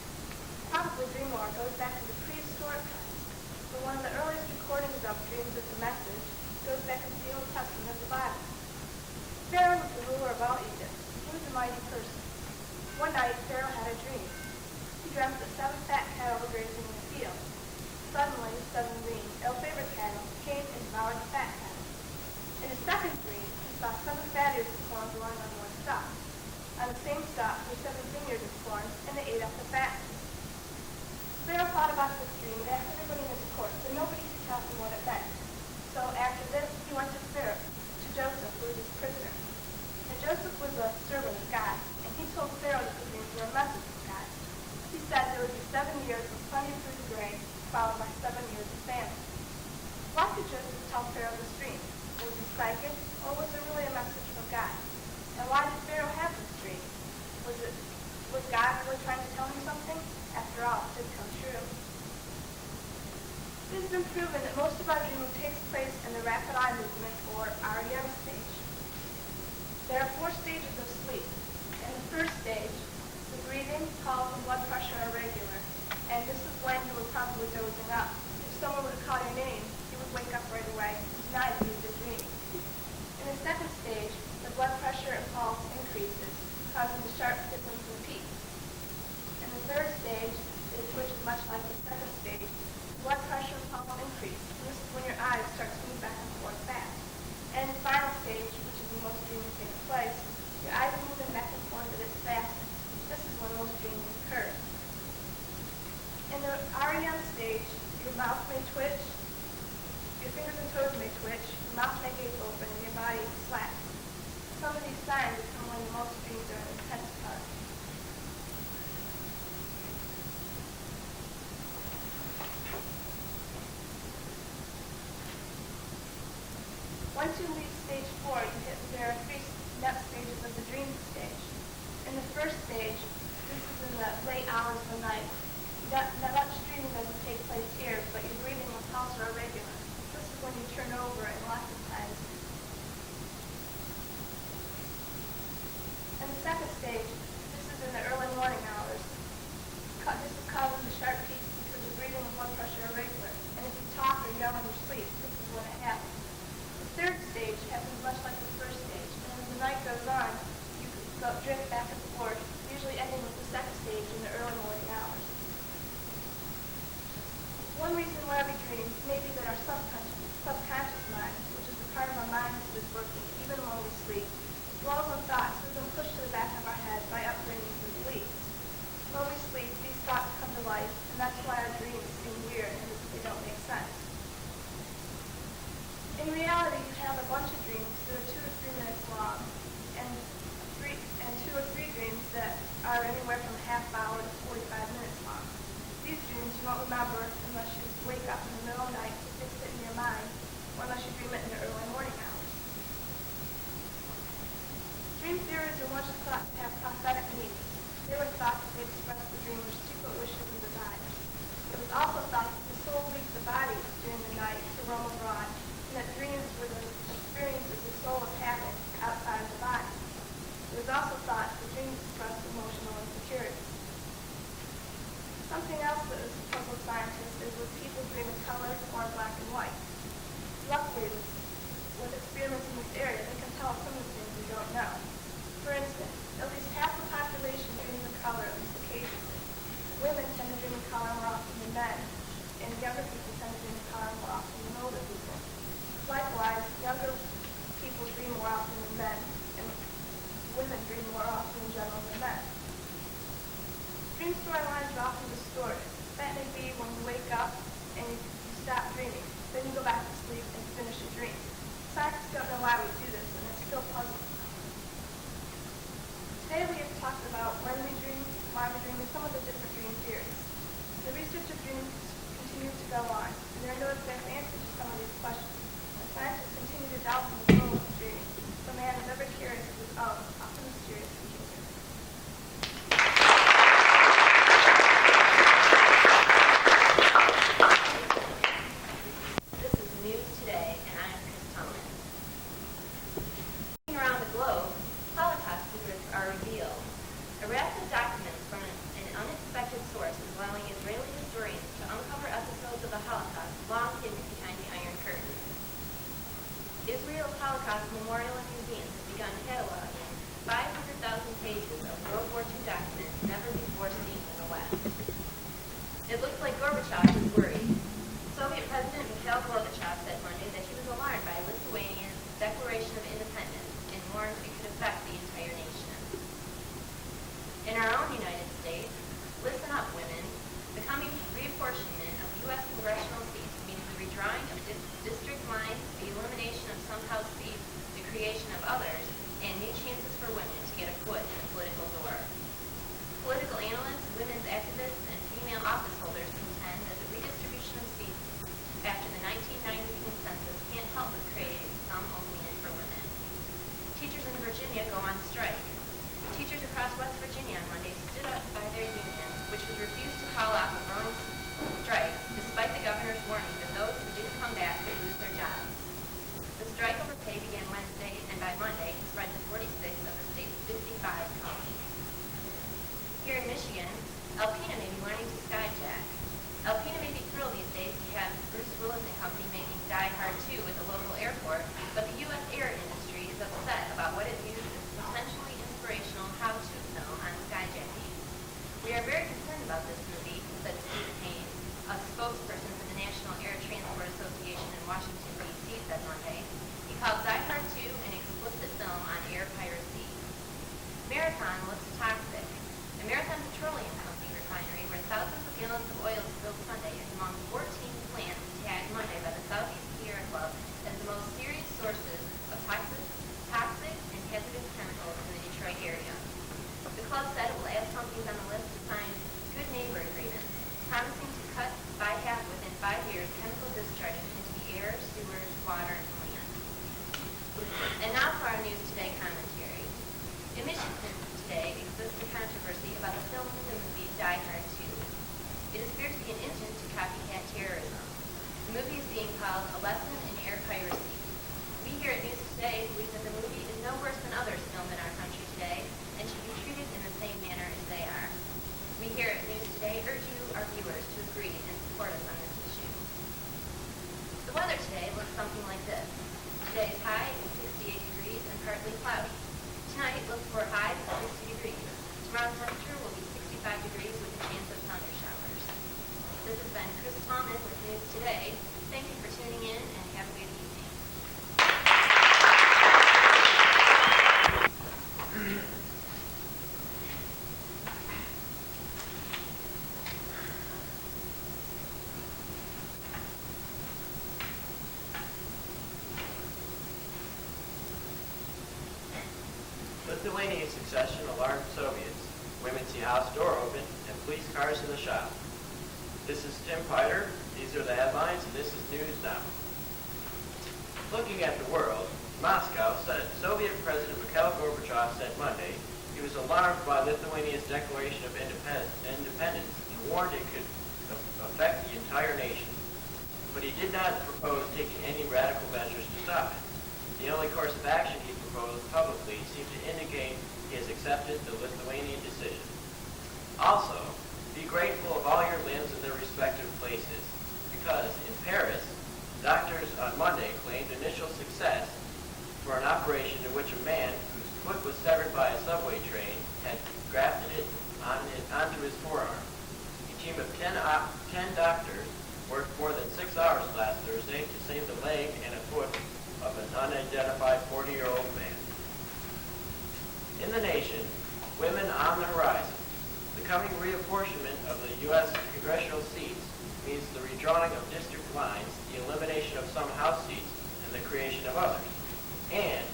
Probably dream lore goes back to the prehistoric times, but one of the earliest recordings of dreams as a message goes back into the Old Testament of the Bible. Pharaoh was the ruler of all Egypt. He was a mighty person. One night, Pharaoh had a dream. He dreamt that 7 fat cattle were grazing in the field. Suddenly, 7 lean, ill-favored cattle came and devoured the fat cattle. In his second dream, he saw 7 fat ears of corn growing on one stalk. On the same stalk were 7 vineyards of corn, and they ate up the fat. Pharaoh thought about this dream and asked everybody in his court, but nobody could tell him what it meant. So after this, he went to Pharaoh, to Joseph, who was his prisoner. And Joseph was a servant of God, and he told Pharaoh that the dreams were a message from God. He said there would be 7 years of plenty of food and grain, followed by 7 years of famine. Why could Joseph tell Pharaoh this dream? Was he psychic, or was it really a message from God? And why did Pharaoh have this dream? Was God really trying to tell him something? After all, it did come true. It has been proven that most of our dreaming takes place in the rapid eye movement, or REM stage. There are 4 stages of sleep. In the first stage, the breathing, pulse, and blood pressure are regular, and this is when you were probably dozing up. If someone were to call your name, you would wake up right away and deny that you've been dreaming. In the second stage, the blood pressure and pulse increases, causing the sharp difference in peaks. In the third stage, which is much like the second stage, blood pressure and pulse increase, and this is when your eyes start to move back and forth fast. And in the final stage, which is when most dreaming takes place, your eyes are moving back and forth at its fastest. This is when most dreaming occurs. In the REM stage, your mouth may twitch, your fingers and toes may twitch, your mouth may gape open, and your body is slack. Some of these signs come when most dreams are intensified. Once you leave stage 4, there are 3 next stages of the dream stage. In the first stage, this is in the late hours of the night. Not much dreaming doesn't take place here, but your breathing and pulse are irregular. This is when you turn over and lots of times. In the second stage, this is in the early morning hours. This is causing the sharp peaks because your breathing and blood pressure are irregular. And if you talk or yell in your sleep, this is when it happens. The third stage happens much like the first stage, and as the night goes on, you drift back and forth, usually ending with the second stage in the early morning hours. One reason why we dream may be that our subconscious mind, which is the part of our mind that is working even when we sleep, dwells on thoughts that have been pushed to the back of our head by upbringings and beliefs. When we sleep, these thoughts come to life, and that's why our dreams seem weird and they don't make sense. In reality, you have a bunch of dreams that are 2 to 3 minutes long, and 2 or 3 dreams that are anywhere from a half hour to 45 minutes long. These dreams you won't remember unless you wake up in the middle of the night to fix it in your mind, or unless you dream it in the early morning hours. Dream theories are once thought to have prophetic meanings. They were thought to express the dreamer's secret wishes and desires. It was also thought of dreams continues to go on, and there are no exact answers to some of these questions. And scientists continue to doubt the role of dreams, but man is ever curious of his own, often mysterious future. This is News Today, and I am Chris Tomlin. Around the globe, Holocaust secrets are revealed. A raft of documents from an unexpected source is allowing Israeli historians to uncover episodes of the Holocaust long hidden behind the Iron Curtain. Israel's Holocaust Memorial and Museum has begun cataloging 500,000 pages of World War II documents never before seen in the West. It looks like Gorbachev is worried. Soviet President Mikhail Gorbachev said Monday that he was alarmed by Lithuania's Declaration of Independence and warned it could affect the entire nation. In our own United States, listen up, women. The coming reapportionment of U.S. congressional seats means the redrawing of district lines, the elimination of some House seats, the creation of others, and new chances for women to get a foot in the political door. Political analysts, women's activists, and female office holders contend that the redistribution of seats after the 1990 consensus can't help but create some opening for women. Teachers in Virginia go on strike. Teachers across West Virginia on Monday stood up by their union, which was refused to call off a growing strike, despite the governor's warning that those who didn't come back could lose their jobs. The strike over pay began Wednesday, and by Monday spread to 46 of the state's 55 counties. Here in Michigan, Alpina may be learning to skyjack. Alpina may be thrilled these days to have Bruce Willis and company making Die Hard 2 at the local airport, but the U.S. air industry is upset about what it views as potentially inspirational how-to film on skyjacking. We are very concerned about this movie, said Steve Haynes, a spokesperson for the National Air Transport Association in Washington, D.C., said Monday. He called Die Hard 2 an explicit film on air piracy. Marathon looks toxic. The Marathon Petroleum Company refinery, where thousands of gallons of oil spilled Sunday, is among 14 plants tagged Monday by the Southeast Sierra Club as the most serious sources of toxic and hazardous chemicals in the Detroit area. The club said it will add companies on the list to sign good neighbor agreements, promising to cut by half within 5 years chemical discharges into the air, sewers, water, and land. And now for our News Today commentary. In Michigan today exists a controversy about the film in the movie Die Hard 2. It is feared to be an engine to copycat terrorism. The movie is being called A Lesson in Air Piracy. We here at News Today believe that the movie is no worse than others filmed in our country today and should be treated in the same manner as they are. We here at News Today urge you, our viewers, to agree and support us on this issue. The weather today looks something like this. Today's high is 68 degrees and partly cloudy. Tonight, look for highs of 60 degrees. Tomorrow's temperature will be 65 degrees with a chance of thunder showers. This has been Chris Tallman with News Today. Thank you for tuning in and have a good evening. Lithuania's succession alarmed Soviets. Women see house door open and police cars in the shop. This is Tim Piter. These are the headlines, and this is News Now. Looking at the world, Moscow said Soviet President Mikhail Gorbachev said Monday he was alarmed by Lithuania's Declaration of Independence and warned it could affect the entire nation. But he did not propose taking any radical measures to stop it. The only course of action he proposed publicly seemed to indicate he has accepted the Lithuanian decision. Also, be grateful of all your limbs in their respective places, because in Paris, doctors on Monday claimed initial success for an operation in which a man whose foot was severed by a subway train had grafted it onto his forearm. A team of 10 doctors worked more than 6 hours last Thursday to save the leg and a foot of an unidentified 40-year-old man. In the nation, women on the horizon. The coming reapportionment of the U.S. congressional seats means the redrawing of district lines, the elimination of some House seats, and the creation of others, and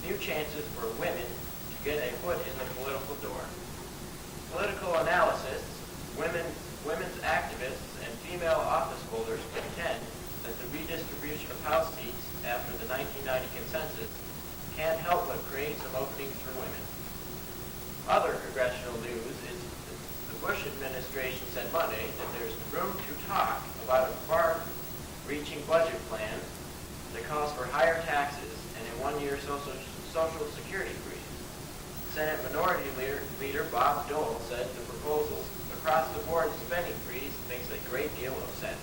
new chances for women to get a foot in the political door. Political analysts, women's activists, and about a far-reaching budget plan that calls for higher taxes and a one-year Social Security freeze. Senate Minority Leader Bob Dole said the proposals across-the-board spending freeze makes a great deal of sense.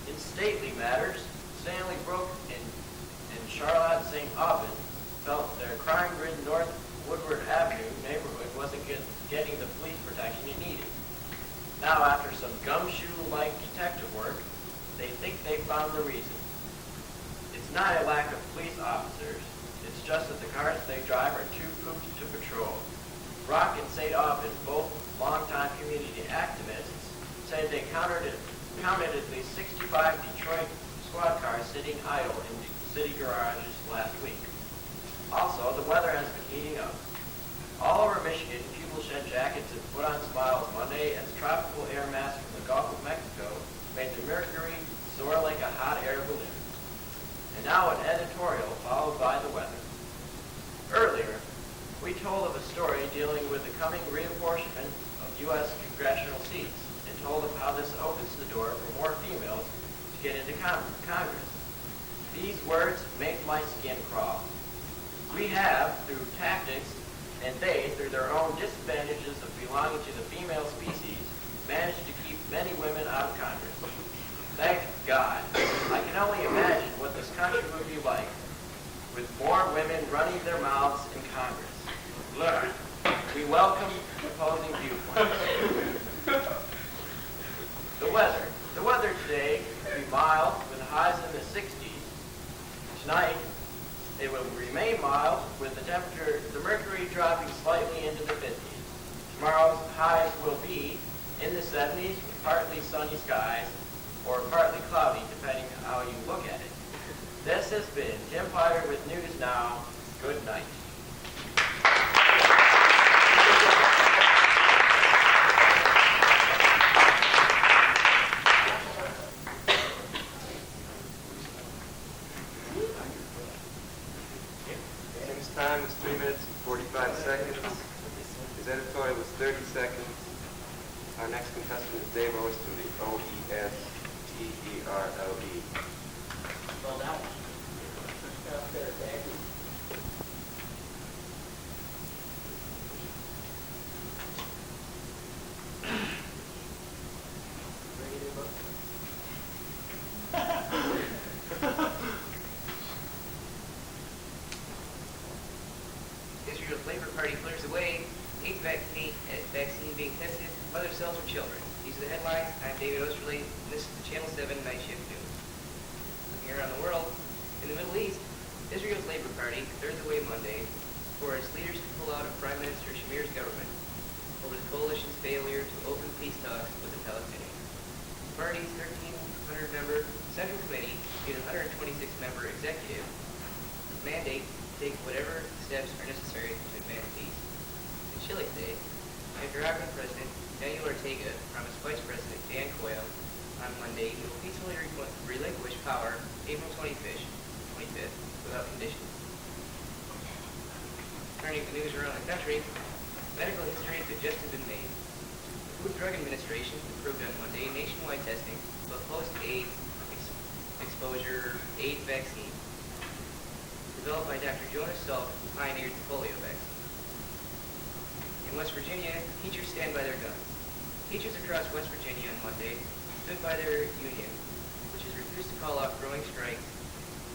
In stately matters, Stanley Brook and Charlotte St. Aubin felt their crime-ridden North Woodward Avenue neighborhood wasn't getting the police protection it needed. Now, after some gumshoe-like detective work, they think they found the reason. It's not a lack of police officers. It's just that the cars they drive are too pooped to patrol. Brock and St. Aubin, both longtime community activists, said they counted at least 65 Detroit squad cars sitting idle in city garages last week. Also, the weather has been heating up. All over Michigan, people shed jackets and put on smiles Monday as tropical air mass from the Gulf of Mexico made the mercury soar like a hot air balloon. And now an editorial followed by the weather. Earlier, we told of a story dealing with the coming reapportionment of U.S. congressional seats and told of how this opens the door for more females to get into Congress. These words make my skin crawl. We have, through tactics, and they, through their own disadvantages of belonging to the female species, managed to keep many women out of Congress. Thank God. I can only imagine what this country would be like with more women running their mouths in Congress. Learn. We welcome opposing viewpoints. The weather today will be mild with highs in the 60s. Tonight, it will remain mild with the mercury dropping slightly into the 50s. Tomorrow's highs will be in the 70s with partly sunny skies or partly cloudy depending on how you look at it. This has been Tim Potter with News Now. Good night. Tim's time is 3 minutes and 45 seconds. His editorial was 30 seconds. Our next contestant is Dave Oesterle, Oesterle. Well, that one. Israel's Labor Party clears away. 8th vaccine being tested. Mother cells for children. These are the headlines. I'm David Oesterle. This is the Channel 7 Night Shift News. Looking around the world, in the Middle East, Israel's Labor Party cleared the way Monday for its leaders to pull out of Prime Minister Shamir's government over the coalition's failure to open peace talks with the Palestinians. The party's 1,300-member Central Committee and 126-member executive mandate to take whatever steps are necessary to advance peace. In Chile today, Nicaraguan President Daniel Ortega promised Vice President Dan Quayle on Monday he will peacefully relinquish power April 25th without conditions. Turning to news around the country, medical history could just have been made. The Food and Drug Administration approved on Monday nationwide testing of a post-AIDS exposure AIDS vaccine developed by Dr. Jonas Salk, who pioneered the polio vaccine. In West Virginia, teachers stand by their guns. Teachers across West Virginia on Monday stood by their union, which has refused to call off growing strikes,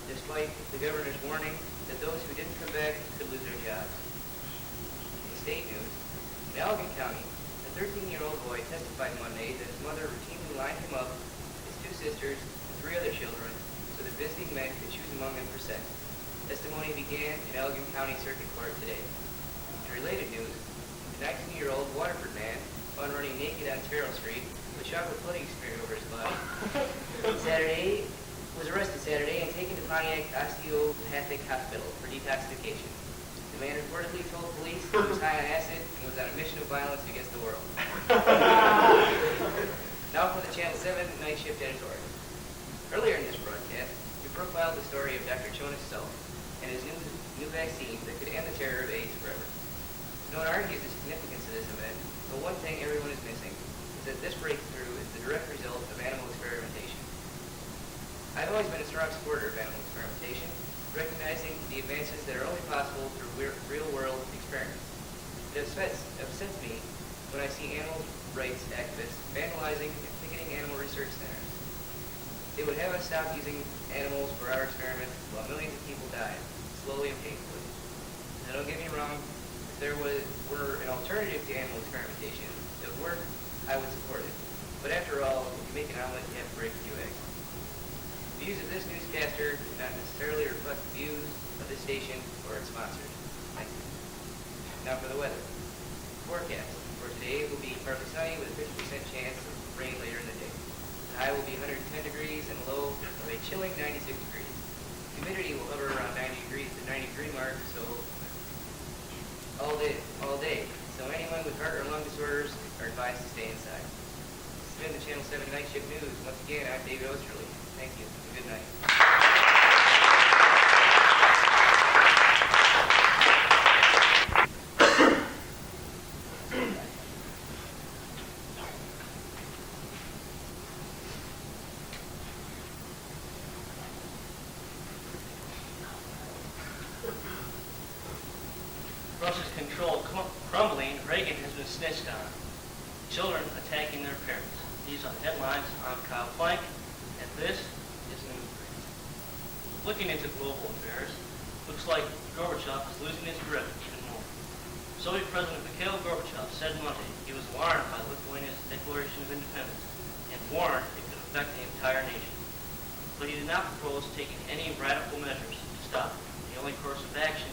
despite the governor's warning that those who didn't come back could lose their jobs. In state news, in Allegan County, a 13-year-old boy testified Monday that his mother routinely lined him up, his 2 sisters, and 3 other children so that visiting men could choose among them for sex. Testimony began in Allegan County Circuit Court today. In related news, a 19-year-old Waterford man found running naked on Terrell Street with chocolate pudding smeared over his body was arrested Saturday and taken to Pontiac Osteopathic Hospital for detoxification. The man reportedly told police he was high on acid and was on a mission of violence against the world. Now for the Channel 7 Night Shift editorial. Earlier in this broadcast, we profiled the story of Dr. Jonas Salk and his new vaccine that could end the terror of AIDS forever. No one argues the significance of this event, but one thing everyone is missing is that this breakthrough is the direct result of I've always been a strong supporter of animal experimentation, recognizing the advances that are only possible through real-world experiments. It upsets me when I see animal rights activists vandalizing and picketing animal research centers. They would have us stop using animals for our experiments while millions of people died, slowly and painfully. Now don't get me wrong, if there were an alternative to animal experimentation that would work, I would support it. But after all, if you make an omelet, you have to break a few eggs. The views of this newscaster do not necessarily reflect the views of this station or its sponsors. Thank you. Now for the weather. Forecast. For today, it will be partly sunny with a 50% chance of rain later in the day. The high will be 110 degrees and a low of a chilling 96 degrees. Humidity will hover around 90 degrees to 90-degree mark, so all day. So anyone with heart or lung disorders are advised to stay inside. This has been the Channel 7 Night Shift News. Once again, I'm David Osterly. Thank you. Good night. Russia's control crumbling, Reagan has been snitched on. Children attacking their parents. These are the headlines. I'm Kyle Plank, and this is Newsbreak. Looking into global affairs, looks like Gorbachev is losing his grip even more. Soviet President Mikhail Gorbachev said Monday he was alarmed by Lithuania's declaration of independence and warned it could affect the entire nation. But he did not propose taking any radical measures to stop it. The only course of action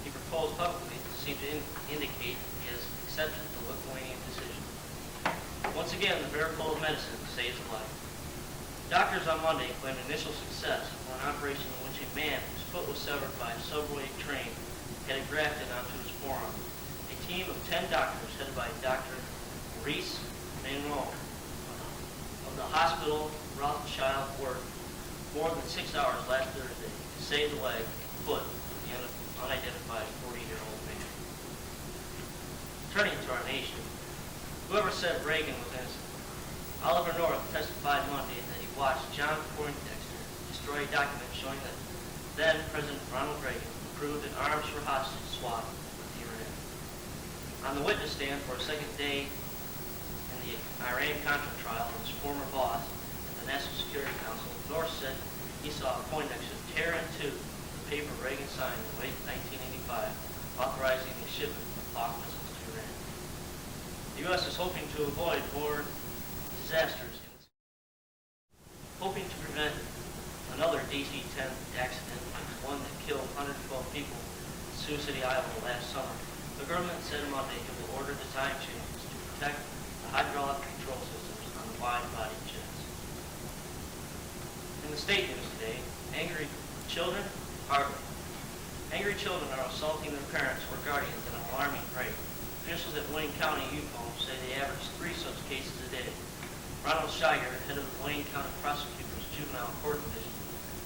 he proposed publicly seemed to indicate he has accepted the Lithuanian decision. Once again, the miracle of medicine saves a life. Doctors on Monday claimed initial success for an operation in which a man whose foot was severed by a subway train had it grafted onto his forearm. A team of 10 doctors, headed by Dr. Maurice Monroe of the hospital Rothschild, worked more than 6 hours last Thursday to save the leg and foot of the unidentified 40-year-old man. Turning to our nation, whoever said Reagan was innocent. Oliver North testified Monday that he watched John Poindexter destroy a document showing that then President Ronald Reagan approved an arms for hostage swap with Iran. On the witness stand for a second day in the Iran-Contra trial of his former boss at the National Security Council, North said he saw Poindexter tear in two the paper Reagan signed in late 1985 authorizing the shipment of Hawk missiles to Iran. The U.S. is hoping to avoid more disasters, hoping to prevent another DC-10 accident, one that killed 112 people in Sioux City, Iowa last summer. The government said Monday it will order design changes to protect the hydraulic control systems on the wide-body jets. In the state news today, angry children, Harvard. Angry children are assaulting their parents or guardians at an alarming rate. Officials at Wayne County Youth Home say they average 3 such cases a day. Ronald Shiger, head of the Wayne County Prosecutor's Juvenile Court Division,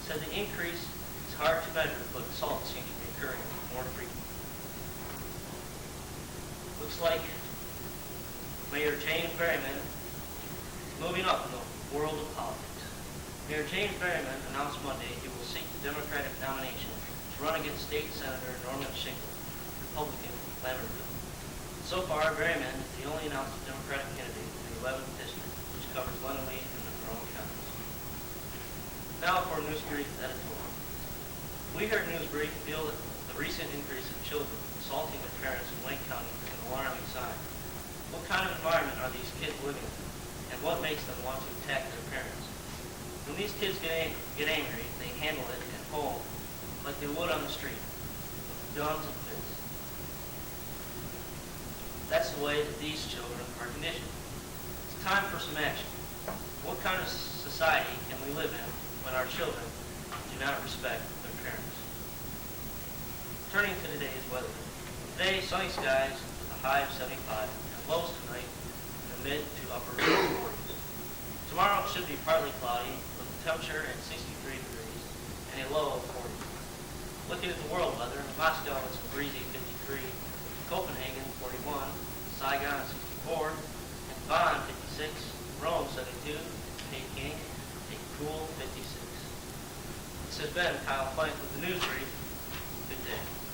said the increase is hard to measure, but assaults seem to be occurring more frequently. Looks like Mayor James Berryman is moving up in the world of politics. Mayor James Berryman announced Monday he will seek the Democratic nomination to run against State Senator Norman Shingle, Republican from Lambertville. So far, Berryman is the only announced Democratic candidate in the 11th district, which covers Lenawee and the Monroe counties. Now for Newsbreak editorial. We here at Newsbreak feel that the recent increase of children assaulting their parents in Wayne County is an alarming sign. What kind of environment are these kids living in, and what makes them want to attack their parents? When these kids get angry, they handle it at home like they would on the street, with guns and fists. That's the way that these children are conditioned. It's time for some action. What kind of society can we live in when our children do not respect their parents? Turning to today's weather. Today, sunny skies with a high of 75 and lows tonight in the mid to upper 40s. Tomorrow it should be partly cloudy with a temperature at 63 degrees and a low of 40. Looking at the world weather, Moscow it's a breezy 53, Copenhagen 41, Saigon 64, and Bonn 56, Rome 72, and Peking a cool 56. This has been Kyle Plank with the news brief. Good day.